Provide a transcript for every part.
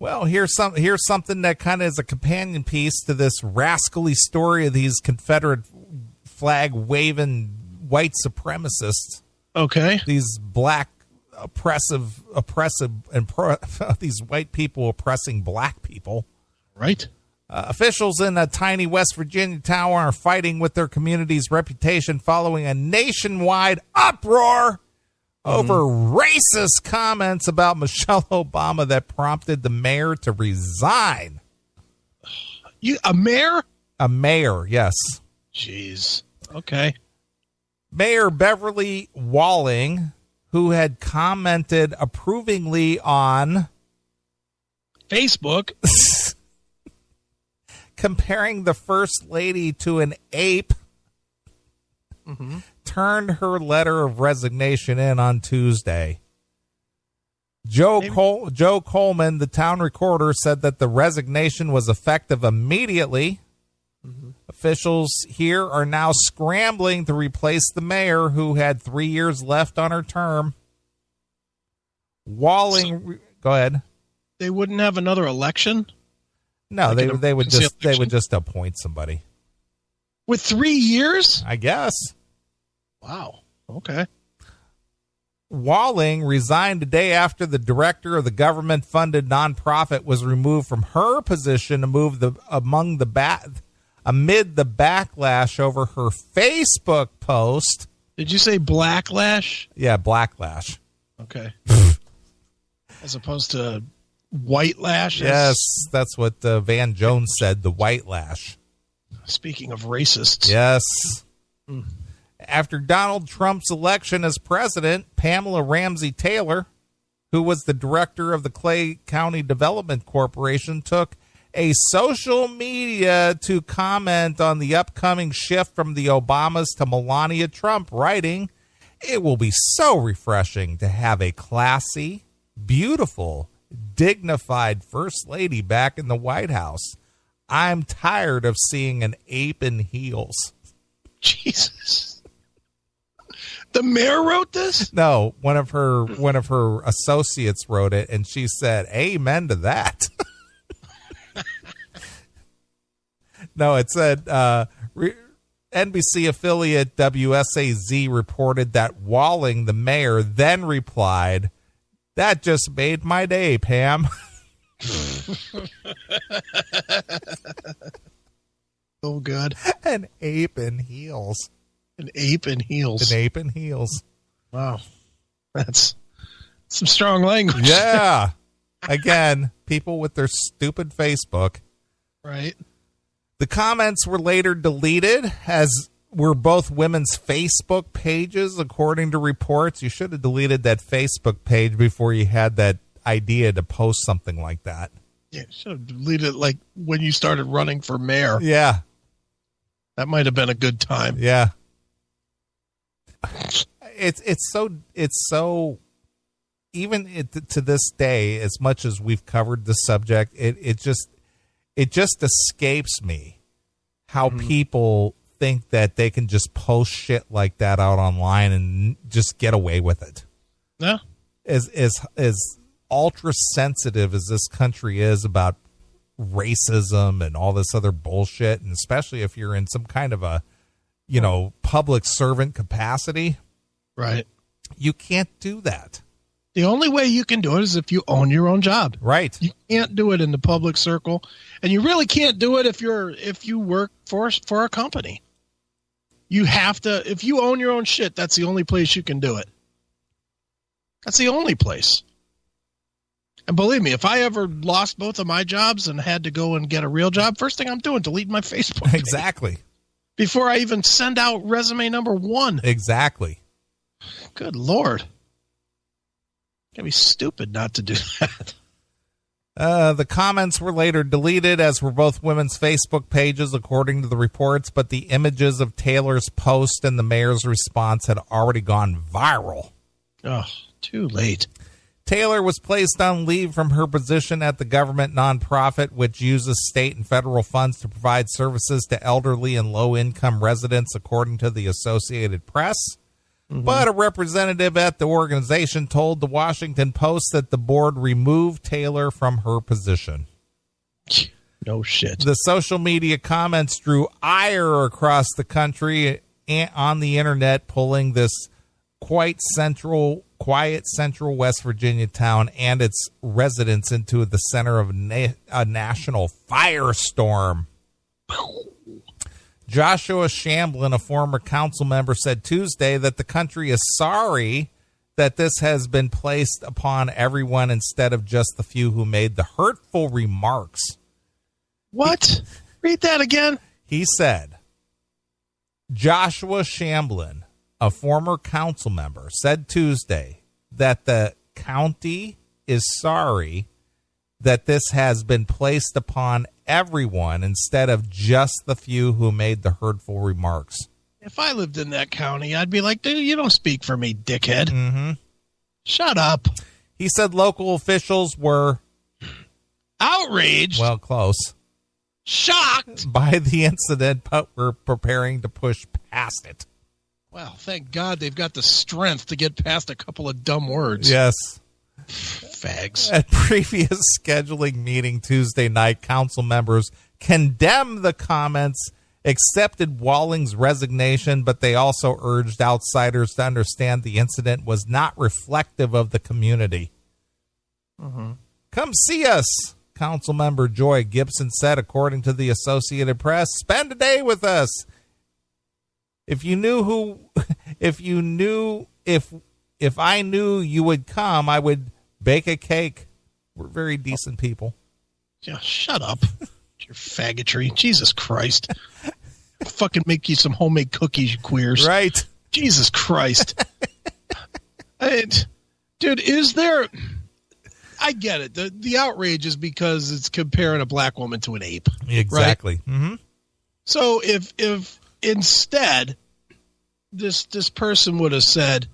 Well, here's something that kind of is a companion piece to this rascally story of these Confederate flag waving white supremacists. Okay. These black oppressive and these white people oppressing black people. Right. Officials in a tiny West Virginia town are fighting with their community's reputation following a nationwide uproar over racist comments about Michelle Obama that prompted the mayor to resign. A mayor? A mayor, yes. Jeez. Okay. Mayor Beverly Walling, who had commented approvingly on Facebook comparing the First Lady to an ape, turned her letter of resignation in on Tuesday. Joe Coleman, the town recorder, said that the resignation was effective immediately. Officials here are now scrambling to replace the mayor, who had 3 years left on her term. Walling, go ahead. They wouldn't have another election? No, they would just appoint somebody. With 3 years? I guess. Wow. Okay. Walling resigned the day after the director of the government-funded nonprofit was removed from her position to move amid the backlash over her Facebook post. Did you say blacklash? Yeah, blacklash. Okay. As opposed to white lash? Yes, that's what Van Jones said, the white lash. Speaking of racists. Yes. After Donald Trump's election as president, Pamela Ramsey Taylor, who was the director of the Clay County Development Corporation, took a social media to comment on the upcoming shift from the Obamas to Melania Trump, writing, "It will be so refreshing to have a classy, beautiful, dignified First Lady back in the White House. I'm tired of seeing an ape in heels." Jesus. The mayor wrote this? No, one of her associates wrote it, and she said, "Amen to that." No, it said NBC affiliate WSAZ reported that Walling, the mayor, then replied, "That just made my day, Pam." Oh, good. An ape in heels. An ape in heels. An ape in heels. Wow. That's some strong language. Yeah. Again, people with their stupid Facebook. Right. The comments were later deleted, as were both women's Facebook pages, according to reports. You should have deleted that Facebook page before you had that idea to post something like that. Yeah, should have deleted it like when you started running for mayor. Yeah. That might have been a good time. Yeah. It's so even to this day, as much as we've covered the subject, it just escapes me how people think that they can just post shit like that out online and just get away with it. Yeah. As ultra sensitive as this country is about racism and all this other bullshit, and especially if you're in some kind of a, public servant capacity, right? You can't do that. The only way you can do it is if you own your own job. Right. You can't do it in the public circle, and you really can't do it if you work for a company. You have to, if you own your own shit, that's the only place you can do it. That's the only place. And believe me, if I ever lost both of my jobs and had to go and get a real job, first thing I'm doing, deleting my Facebook page. Exactly. Before I even send out resume number 1. Exactly. Good Lord. Gotta be stupid not to do that. The comments were later deleted, as were both women's Facebook pages, according to the reports, but the images of Taylor's post and the mayor's response had already gone viral. Oh, too late. Taylor was placed on leave from her position at the government nonprofit, which uses state and federal funds to provide services to elderly and low-income residents, according to the Associated Press. But a representative at the organization told the Washington Post that the board removed Taylor from her position. No shit. The social media comments drew ire across the country and on the internet, pulling this quiet central West Virginia town and its residents into the center of a national firestorm. Joshua Shamblin, a former council member, said Tuesday that the country is sorry that this has been placed upon everyone instead of just the few who made the hurtful remarks. What? Read that again. He said, Joshua Shamblin, a former council member, said Tuesday that the county is sorry that this has been placed upon everyone instead of just the few who made the hurtful remarks. If I lived in that county, I'd be like, dude, you don't speak for me, dickhead. Mm-hmm. Shut up. He said local officials were outraged. Well, close. Shocked by the incident, but were preparing to push past it. Well, thank God they've got the strength to get past a couple of dumb words. Yes. Fags. At previous scheduling meeting Tuesday night, council members condemned the comments, accepted Walling's resignation, but they also urged outsiders to understand the incident was not reflective of the community. Mm-hmm. Come see us, council member Joy Gibson said, according to the Associated Press. Spend a day with us. If I knew you would come, I would bake a cake. We're very decent people. Yeah, shut up. Your faggotry. Jesus Christ. Fucking make you some homemade cookies, you queers. Right. Jesus Christ. Dude, is there... I get it. The outrage is because it's comparing a black woman to an ape. Exactly. Right? Mm-hmm. So if instead this person would have said,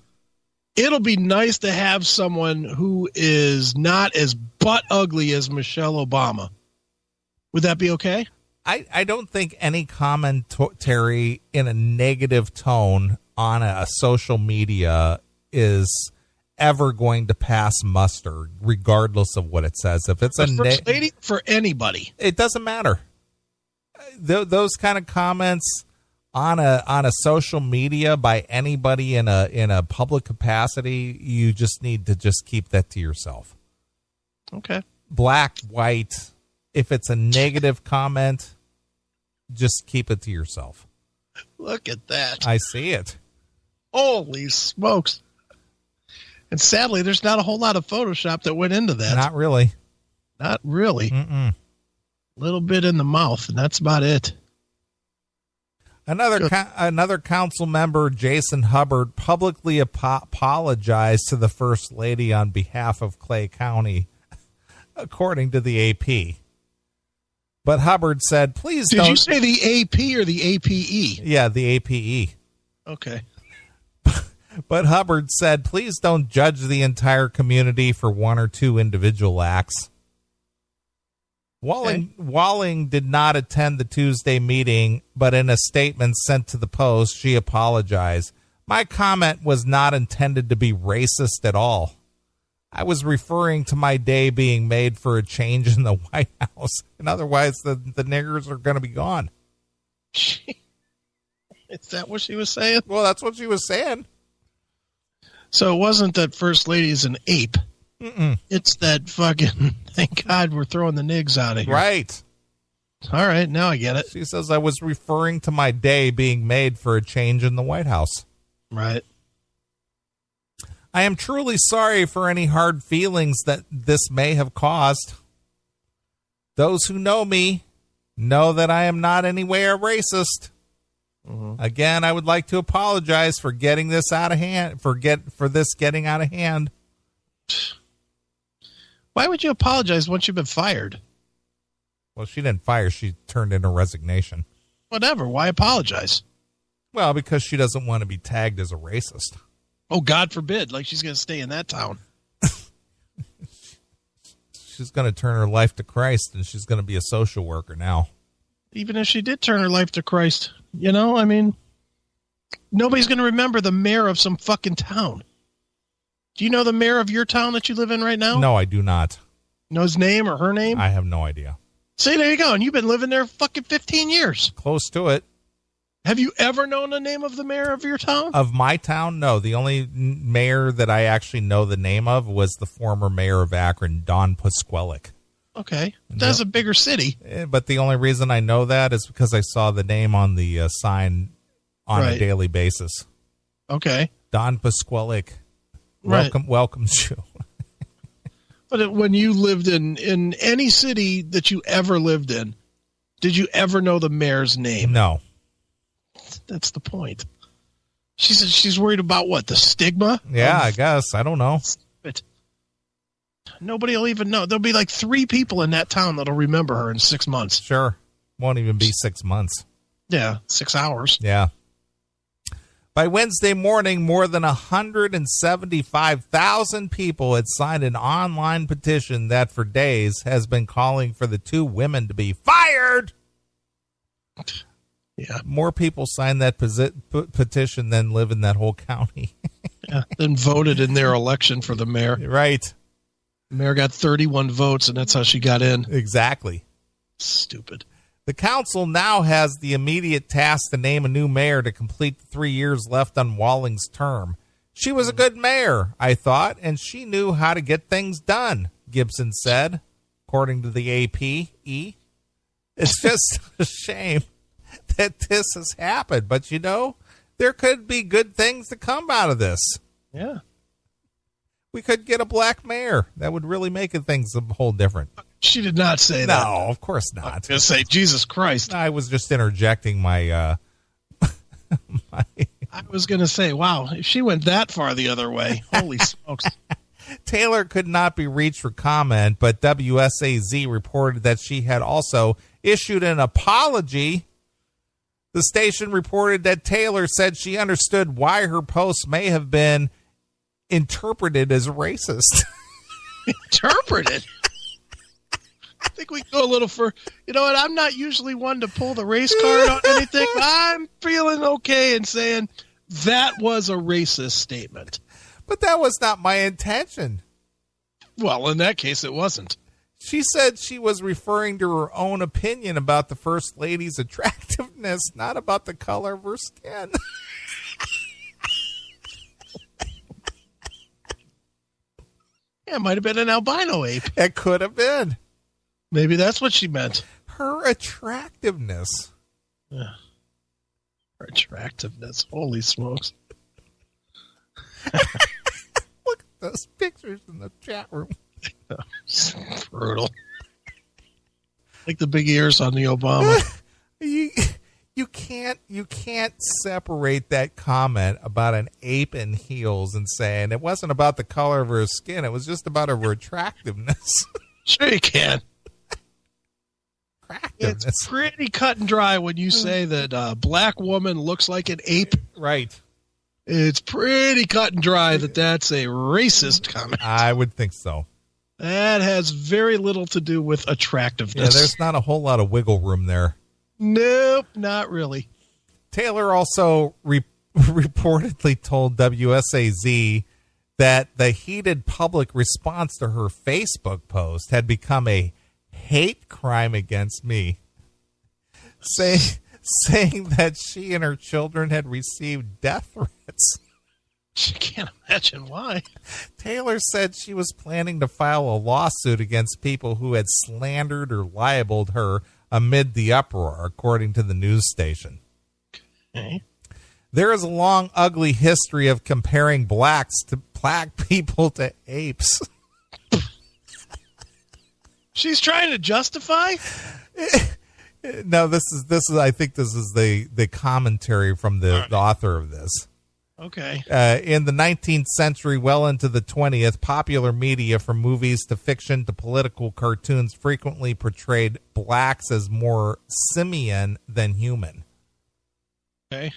it'll be nice to have someone who is not as butt ugly as Michelle Obama, would that be okay? I don't think any commentary in a negative tone on a social media is ever going to pass muster, regardless of what it says. If it's for anybody, it doesn't matter. Those kind of comments on a social media by anybody in a public capacity, you just need to just keep that to yourself. Okay. Black, white, if it's a negative comment, just keep it to yourself. Look at that. I see it. Holy smokes. And sadly, there's not a whole lot of Photoshop that went into that. Not really. Not really. Mm-mm. A little bit in the mouth, and that's about it. Another council member, Jason Hubbard, publicly apologized to the First Lady on behalf of Clay County, according to the AP. But Hubbard said, please don't... Did you say the AP or the APE? Yeah, the APE. Okay. But Hubbard said, please don't judge the entire community for one or two individual acts. Walling did not attend the Tuesday meeting, but in a statement sent to the Post, she apologized. My comment was not intended to be racist at all. I was referring to my day being made for a change in the White House. And otherwise, the niggers are going to be gone. Is that what she was saying? Well, that's what she was saying. So it wasn't that First Lady is an ape. Mm-mm. It's that fucking, thank God we're throwing the nigs out of here. Right. All right, now I get it. She says, I was referring to my day being made for a change in the White House. Right. I am truly sorry for any hard feelings that this may have caused. Those who know me know that I am not anywhere racist. Mm-hmm. Again, I would like to apologize for getting this out of hand, for this getting out of hand. Why would you apologize once you've been fired? Well, she didn't fire. She turned in a resignation. Whatever. Why apologize? Well, because she doesn't want to be tagged as a racist. Oh, God forbid. Like she's going to stay in that town. She's going to turn her life to Christ, and she's going to be a social worker now. Even if she did turn her life to Christ, you know, I mean, Nobody's going to remember the mayor of some fucking town. Do you know the mayor of your town that you live in right now? No, I do not. Know his name or her name? I have no idea. See, there you go. And you've been living there fucking 15 years. Close to it. Have you ever known the name of the mayor of your town? Of my town, no. The only mayor that I actually know the name of was the former mayor of Akron, Don Pasquelic. Okay. That's a bigger city. But the only reason I know that is because I saw the name on the sign on a daily basis. Okay. Don Pasquelic. Right. Welcomes you. But when you lived in any city that you ever lived in, did you ever know the mayor's name? No. That's the point. She said she's worried about what? The stigma? Yeah, I guess. I don't know. But nobody will even know. There'll be like 3 people in that town that'll remember her in 6 months. Sure. Won't even be 6 months. Yeah, 6 hours. Yeah. By Wednesday morning, more than 175,000 people had signed an online petition that for days has been calling for the 2 women to be fired. Yeah. More people signed that petition than live in that whole county. Yeah. Then voted in their election for the mayor. Right. The mayor got 31 votes, and that's how she got in. Exactly. Stupid. The council now has the immediate task to name a new mayor to complete the 3 years left on Walling's term. She was a good mayor, I thought, and she knew how to get things done, Gibson said, according to the AP. It's just a shame that this has happened, but you know, there could be good things to come out of this. Yeah. We could get a black mayor. That would really make things a whole different. She did not say that. No, of course not. I was going to say, Jesus Christ. I was just interjecting my... I was going to say, wow, if she went that far the other way, holy smokes. Taylor could not be reached for comment, but WSAZ reported that she had also issued an apology. The station reported that Taylor said she understood why her post may have been interpreted as racist. Interpreted? I think we go a little for, you know what, I'm not usually one to pull the race card on anything, but I'm feeling okay in saying that was a racist statement. But that was not my intention. Well, in that case, it wasn't. She said she was referring to her own opinion about the First Lady's attractiveness, not about the color of her skin. Yeah, it might have been an albino ape. It could have been. Maybe that's what she meant. Her attractiveness. Yeah. Her attractiveness. Holy smokes. Look at those pictures in the chat room. Brutal. Like the big ears on the Obama. You can't separate that comment about an ape in heels and saying it wasn't about the color of her skin, it was just about her attractiveness. Sure you can. Attractiveness. It's pretty cut and dry when you say that a black woman looks like an ape. Right. It's pretty cut and dry that that's a racist comment. I would think so. That has very little to do with attractiveness. Yeah, there's not a whole lot of wiggle room there. Nope, not really. Taylor also reportedly told WSAZ that the heated public response to her Facebook post had become a hate crime against me, saying that she and her children had received death threats. She can't imagine why. Taylor said she was planning to file a lawsuit against people who had slandered or libeled her amid the uproar, according to the news station. Okay. There is a long, ugly history of comparing black people to apes. She's trying to justify? No, this is. I think this is the commentary from the author of this. Okay. In the 19th century, well into the 20th, popular media, from movies to fiction to political cartoons, frequently portrayed blacks as more simian than human. Okay.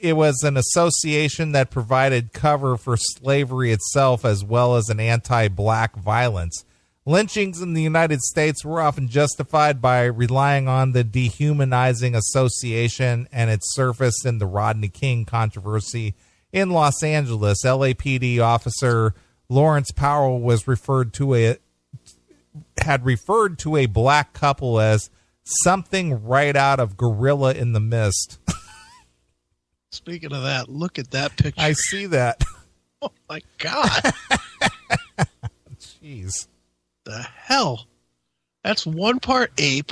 It was an association that provided cover for slavery itself, as well as an anti-black violence. Lynchings in the United States were often justified by relying on the dehumanizing association and its surface in the Rodney King controversy in Los Angeles. LAPD officer Lawrence Powell had referred to a black couple as something right out of Gorilla in the Mist. Speaking of that, look at that picture. I see that. Oh my God. Jeez. The hell? That's one part ape,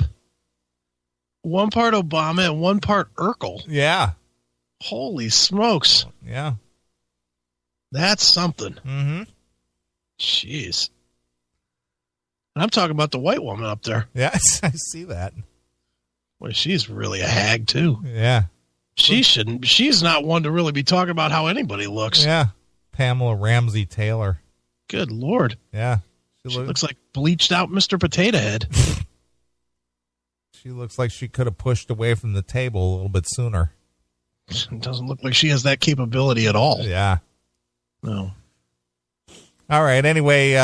one part Obama, and one part Urkel. Yeah. Holy smokes. Yeah. That's something. Mm-hmm. Jeez. And I'm talking about the white woman up there. Yeah, I see that. Boy, she's really a hag, too. Yeah. She's not one to really be talking about how anybody looks. Yeah. Pamela Ramsey Taylor. Good Lord. Yeah. She looks like bleached out Mr. Potato Head. She looks like she could have pushed away from the table a little bit sooner. It doesn't look like she has that capability at all. Yeah. No. All right. Anyway,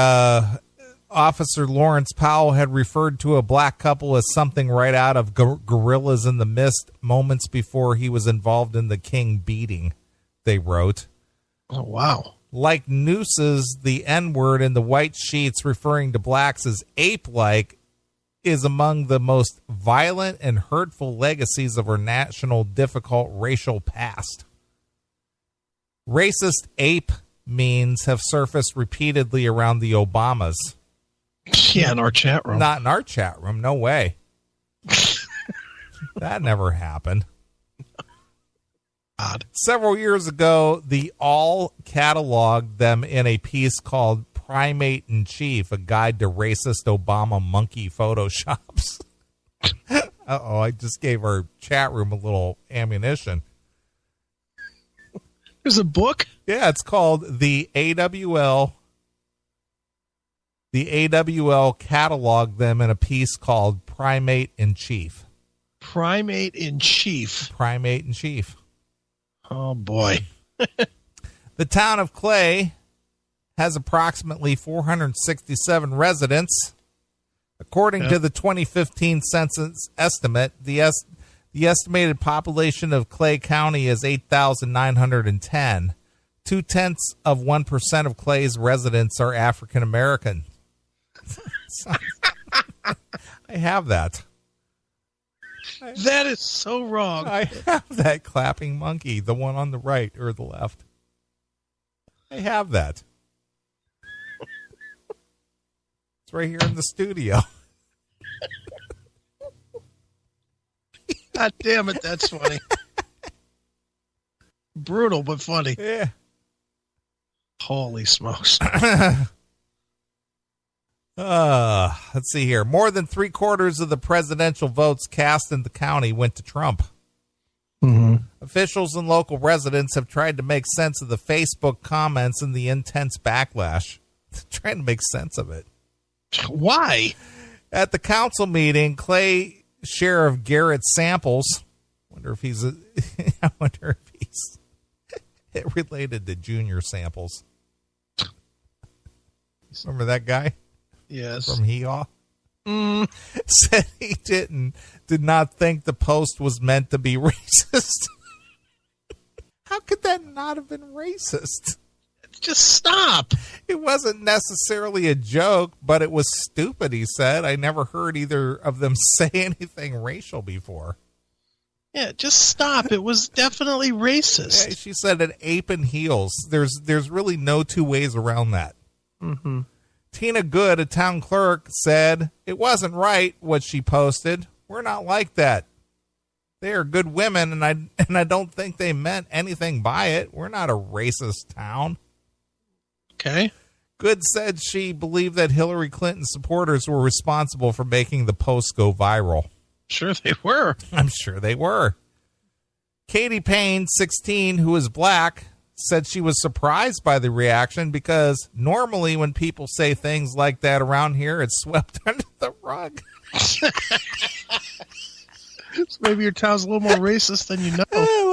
Officer Lawrence Powell had referred to a black couple as something right out of Gorillas in the Mist moments before he was involved in the King beating, they wrote. Oh, wow. Like nooses, the N-word in the white sheets referring to blacks as ape-like is among the most violent and hurtful legacies of our national difficult racial past. Racist ape memes have surfaced repeatedly around the Obamas. Yeah, in our chat room. Not in our chat room. No way. That never happened. God. Several years ago, the All cataloged them in a piece called Primate in Chief, a guide to racist Obama monkey photoshops. Uh-oh, I just gave our chat room a little ammunition. There's a book? Yeah, it's called the AWL. The AWL cataloged them in a piece called Primate in Chief. Primate in Chief. Primate in Chief. Oh, boy. The town of Clay has approximately 467 residents. According to the 2015 census estimate, the estimated population of Clay County is 8,910. 0.2% of Clay's residents are African American. I have that. That is so wrong. I have that clapping monkey, the one on the right or the left. I have that. It's right here in the studio. God damn it, that's funny. Brutal, but funny. Yeah. Holy smokes. Let's see here. More than 3/4 of the presidential votes cast in the county went to Trump. Mm-hmm. Officials and local residents have tried to make sense of the Facebook comments and the intense backlash. Trying to make sense of it. Why? At the council meeting, Clay Sheriff Garrett Samples, I wonder if he's related to Junior Samples. Remember that guy? Yes. From Hee-Haw? Said he did not think the post was meant to be racist. How could that not have been racist? Just stop. It wasn't necessarily a joke, but it was stupid, he said. I never heard either of them say anything racial before. Yeah, just stop. It was definitely racist. Yeah, she said an ape in heels. There's really no two ways around that. Mm-hmm. Tina Good, a town clerk, said it wasn't right what she posted. We're not like that. They are good women, and I don't think they meant anything by it. We're not a racist town. Okay. Good said she believed that Hillary Clinton supporters were responsible for making the post go viral. Sure they were. I'm sure they were. Katie Payne, 16, who is black, said she was surprised by the reaction because normally when people say things like that around here, it's swept under the rug. So maybe your town's a little more racist than you know. Hey,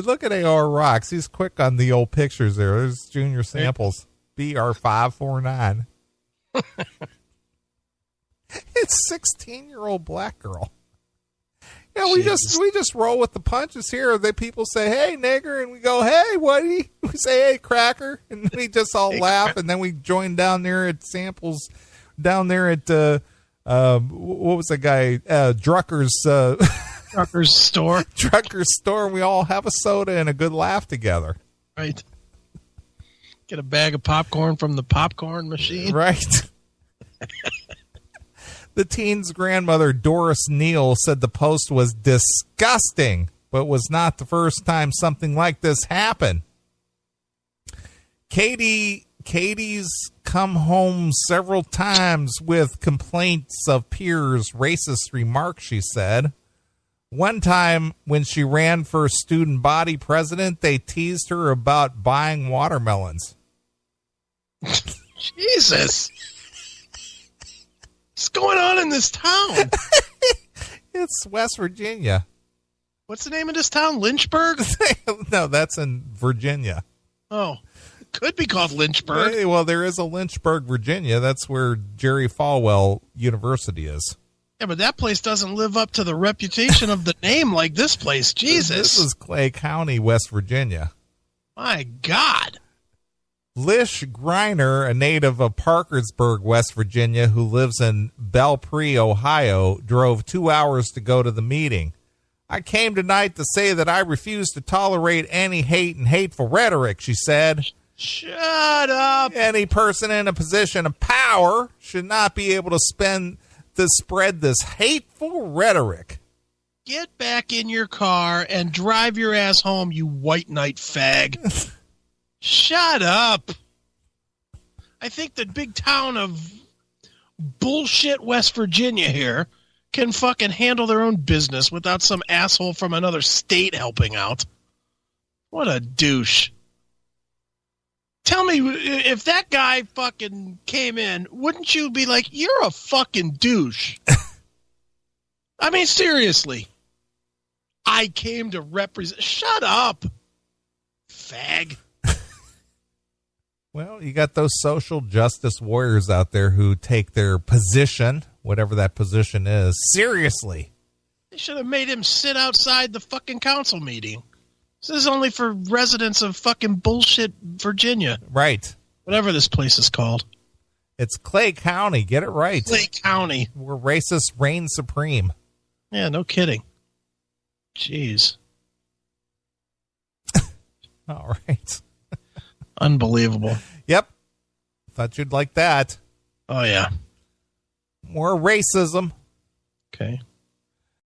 look at AR Rocks. He's quick on the old pictures there. There's Junior Samples. BR549. It's 16-year-old black girl. Yeah, we just roll with the punches here. People say, "Hey, nigger," and we go, "Hey, Whitey." We say, "Hey, cracker," and we just all laugh, and then we join down there at Samples, down there at what was the guy? Drucker's store. Drucker's store. And we all have a soda and a good laugh together. Right. Get a bag of popcorn from the popcorn machine. Right. The teen's grandmother, Doris Neal, said the post was disgusting, but was not the first time something like this happened. Katie's come home several times with complaints of peers' racist remarks, she said. One time when she ran for student body president, they teased her about buying watermelons. Jesus. What's going on in this town? It's West Virginia. What's the name of this town? Lynchburg? No, that's in Virginia. Oh, it could be called Lynchburg. Hey, well, there is a Lynchburg, Virginia. That's where Jerry Falwell University is. Yeah, but that place doesn't live up to the reputation of the name like this place. Jesus. This is Clay County, West Virginia. My God. Lish Greiner, a native of Parkersburg, West Virginia, who lives in Belpre, Ohio, drove 2 hours to go to the meeting. I came tonight to say that I refuse to tolerate any hate and hateful rhetoric, she said. Shut up. Any person in a position of power should not be able to spread this hateful rhetoric. Get back in your car and drive your ass home, you white knight fag. Shut up. I think the big town of bullshit West Virginia here can fucking handle their own business without some asshole from another state helping out. What a douche. Tell me, if that guy fucking came in, wouldn't you be like, you're a fucking douche? I mean, seriously. I came to represent. Shut up, fag. Well, you got those social justice warriors out there who take their position, whatever that position is, seriously. They should have made him sit outside the fucking council meeting. This is only for residents of fucking bullshit Virginia. Right. Whatever this place is called. It's Clay County. Get it right. Clay County. Where racists reign supreme. Yeah, no kidding. Jeez. All right. Unbelievable. Yep. Thought you'd like that. Oh, yeah. More racism. Okay.